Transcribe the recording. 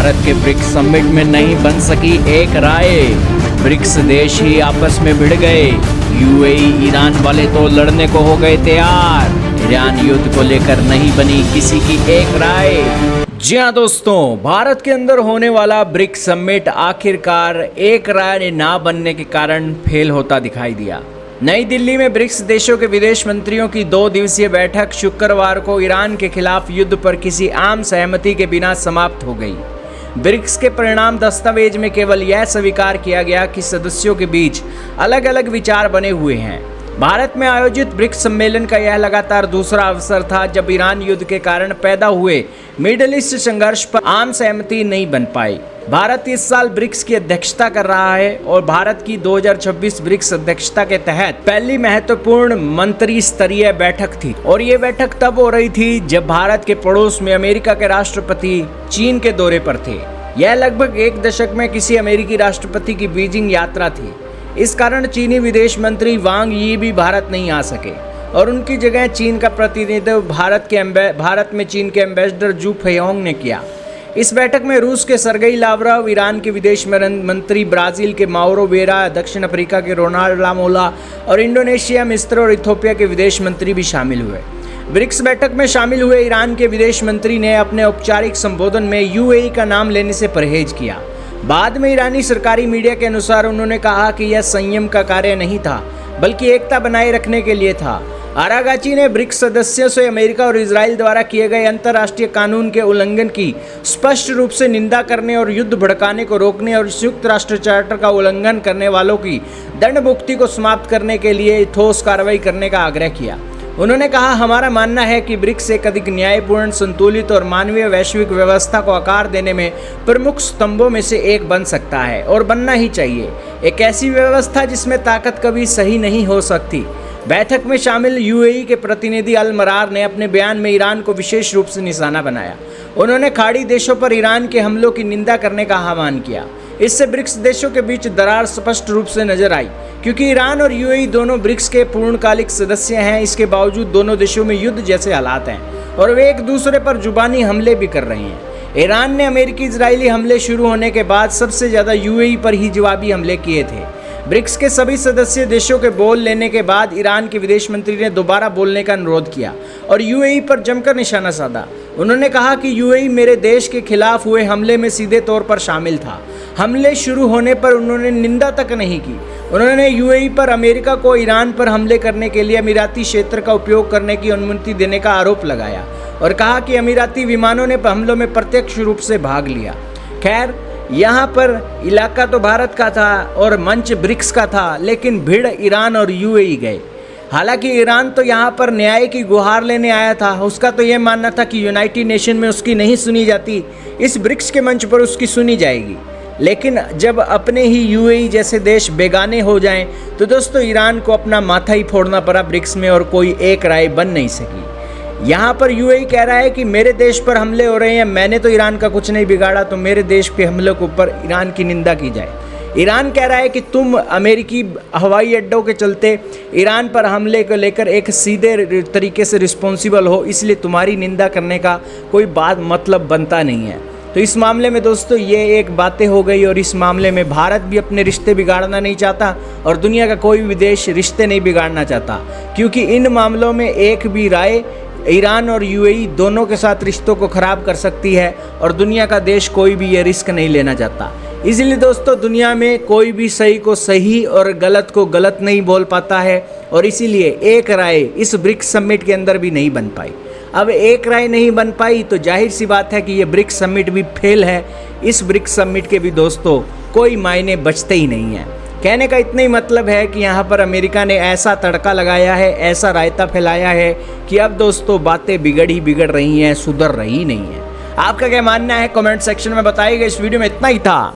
भारत के BRICS summit में नहीं बन सकी एक राय। ब्रिक्स देश ही आपस में भिड़ गए। यूएई ईरान वाले तो लड़ने को हो गए तैयार। ईरान युद्ध को लेकर नहीं बनी किसी की एक राय। जी हाँ दोस्तों, भारत के अंदर होने वाला ब्रिक्स समिट आखिरकार एक राय ना बनने के कारण फेल होता दिखाई दिया। नई दिल्ली में ब्रिक्स देशों के विदेश मंत्रियों की 2 दिवसीय बैठक शुक्रवार को ईरान के खिलाफ युद्ध पर किसी आम सहमति के बिना समाप्त हो गई। ब्रिक्स के परिणाम दस्तावेज में केवल यह स्वीकार किया गया कि सदस्यों के बीच अलग अलग विचार बने हुए हैं। भारत में आयोजित ब्रिक्स सम्मेलन का यह लगातार दूसरा अवसर था जब ईरान युद्ध के कारण पैदा हुए मिडिल ईस्ट संघर्ष पर आम सहमति नहीं बन पाई। भारत इस साल ब्रिक्स की अध्यक्षता कर रहा है और भारत की 2026 ब्रिक्स अध्यक्षता के तहत पहली महत्वपूर्ण मंत्री स्तरीय बैठक थी और ये बैठक तब हो रही थी जब भारत के पड़ोस में अमेरिका के राष्ट्रपति चीन के दौरे पर थे। यह लगभग 1 दशक में किसी अमेरिकी राष्ट्रपति की बीजिंग यात्रा थी। इस कारण चीनी विदेश मंत्री वांग यी भी भारत नहीं आ सके और उनकी जगह चीन का प्रतिनिधित्व भारत में चीन के एम्बेसडर जू फेयोंग ने किया। इस बैठक में रूस के सरगेई लावरोव, ईरान के विदेश मंत्री, ब्राजील के माउरो वेरा, दक्षिण अफ्रीका के रोनाल्ड लामोला और इंडोनेशिया, मिस्र और इथोपिया के विदेश मंत्री भी शामिल हुए। ब्रिक्स बैठक में शामिल हुए ईरान के विदेश मंत्री ने अपने औपचारिक संबोधन में यूएई का नाम लेने से परहेज किया। बाद में ईरानी सरकारी मीडिया के अनुसार उन्होंने कहा कि यह संयम का कार्य नहीं था बल्कि एकता बनाए रखने के लिए था। आरागाची ने ब्रिक्स सदस्यों से अमेरिका और इजराइल द्वारा किए गए अंतर्राष्ट्रीय कानून के उल्लंघन की स्पष्ट रूप से निंदा करने और युद्ध भड़काने को रोकने और संयुक्त राष्ट्र चार्टर का उल्लंघन करने वालों की दंड मुक्ति को समाप्त करने के लिए ठोस कार्रवाई करने का आग्रह किया। उन्होंने कहा, हमारा मानना है कि ब्रिक्स एक अधिक न्यायपूर्ण, संतुलित और मानवीय वैश्विक व्यवस्था को आकार देने में प्रमुख स्तंभों में से एक बन सकता है और बनना ही चाहिए। एक ऐसी व्यवस्था जिसमें ताकत कभी सही नहीं हो सकती। बैठक में शामिल यूएई के प्रतिनिधि अल मरार ने अपने बयान में ईरान को विशेष रूप से निशाना बनाया। उन्होंने खाड़ी देशों पर ईरान के हमलों की निंदा करने का आह्वान किया। इससे ब्रिक्स देशों के बीच दरार स्पष्ट रूप से नजर आई। क्योंकि ईरान और यूएई दोनों ब्रिक्स के पूर्णकालिक सदस्य हैं, इसके बावजूद दोनों देशों में युद्ध जैसे हालात हैं और वे एक दूसरे पर जुबानी हमले भी कर रहे हैं। ईरान ने अमेरिकी इजरायली हमले शुरू होने के बाद सबसे ज़्यादा यूएई पर ही जवाबी हमले किए थे। ब्रिक्स के सभी सदस्य देशों के बोल लेने के बाद ईरान के विदेश मंत्री ने दोबारा बोलने का अनुरोध किया और यूएई पर जमकर निशाना साधा। उन्होंने कहा कि यूएई मेरे देश के खिलाफ हुए हमले में सीधे तौर पर शामिल था। हमले शुरू होने पर उन्होंने निंदा तक नहीं की। उन्होंने यूएई पर अमेरिका को ईरान पर हमले करने के लिए अमीराती क्षेत्र का उपयोग करने की अनुमति देने का आरोप लगाया और कहा कि अमीराती विमानों ने हमलों में प्रत्यक्ष रूप से भाग लिया। खैर, यहाँ पर इलाका तो भारत का था और मंच ब्रिक्स का था, लेकिन भिड़ ईरान और यूएई गए। हालांकि ईरान तो यहाँ पर न्याय की गुहार लेने आया था। उसका तो यह मानना था कि यूनाइटेड नेशन में उसकी नहीं सुनी जाती, इस ब्रिक्स के मंच पर उसकी सुनी जाएगी। लेकिन जब अपने ही यूएई जैसे देश बेगाने हो जाएं, तो दोस्तों ईरान को अपना माथा ही फोड़ना पड़ा ब्रिक्स में और कोई एक राय बन नहीं सकी। यहाँ पर यूएई कह रहा है कि मेरे देश पर हमले हो रहे हैं, मैंने तो ईरान का कुछ नहीं बिगाड़ा, तो मेरे देश के हमले के ऊपर ईरान की निंदा की जाए। ईरान कह रहा है कि तुम अमेरिकी हवाई अड्डों के चलते ईरान पर हमले को लेकर एक सीधे तरीके से रिस्पॉन्सिबल हो, इसलिए तुम्हारी निंदा करने का कोई बात मतलब बनता नहीं है। तो इस मामले में दोस्तों ये एक बातें हो गई और इस मामले में भारत भी अपने रिश्ते बिगाड़ना नहीं चाहता और दुनिया का कोई भी देश रिश्ते नहीं बिगाड़ना चाहता, क्योंकि इन मामलों में एक भी राय ईरान और यूएई दोनों के साथ रिश्तों को ख़राब कर सकती है और दुनिया का देश कोई भी ये रिस्क नहीं लेना चाहता। इसलिए दोस्तों दुनिया में कोई भी सही को सही और गलत को गलत नहीं बोल पाता है और इसीलिए एक राय इस ब्रिक्स समिट के अंदर भी नहीं बन पाई। अब एक राय नहीं बन पाई तो जाहिर सी बात है कि ये ब्रिक्स समिट भी फेल है। इस ब्रिक्स समिट के भी दोस्तों कोई मायने बचते ही नहीं हैं। कहने का इतना ही मतलब है कि यहाँ पर अमेरिका ने ऐसा तड़का लगाया है, ऐसा रायता फैलाया है कि अब दोस्तों बातें बिगड़ रही हैं, सुधर रही नहीं है। आपका क्या मानना है कमेंट सेक्शन में बताइएगा। इस वीडियो में इतना ही था।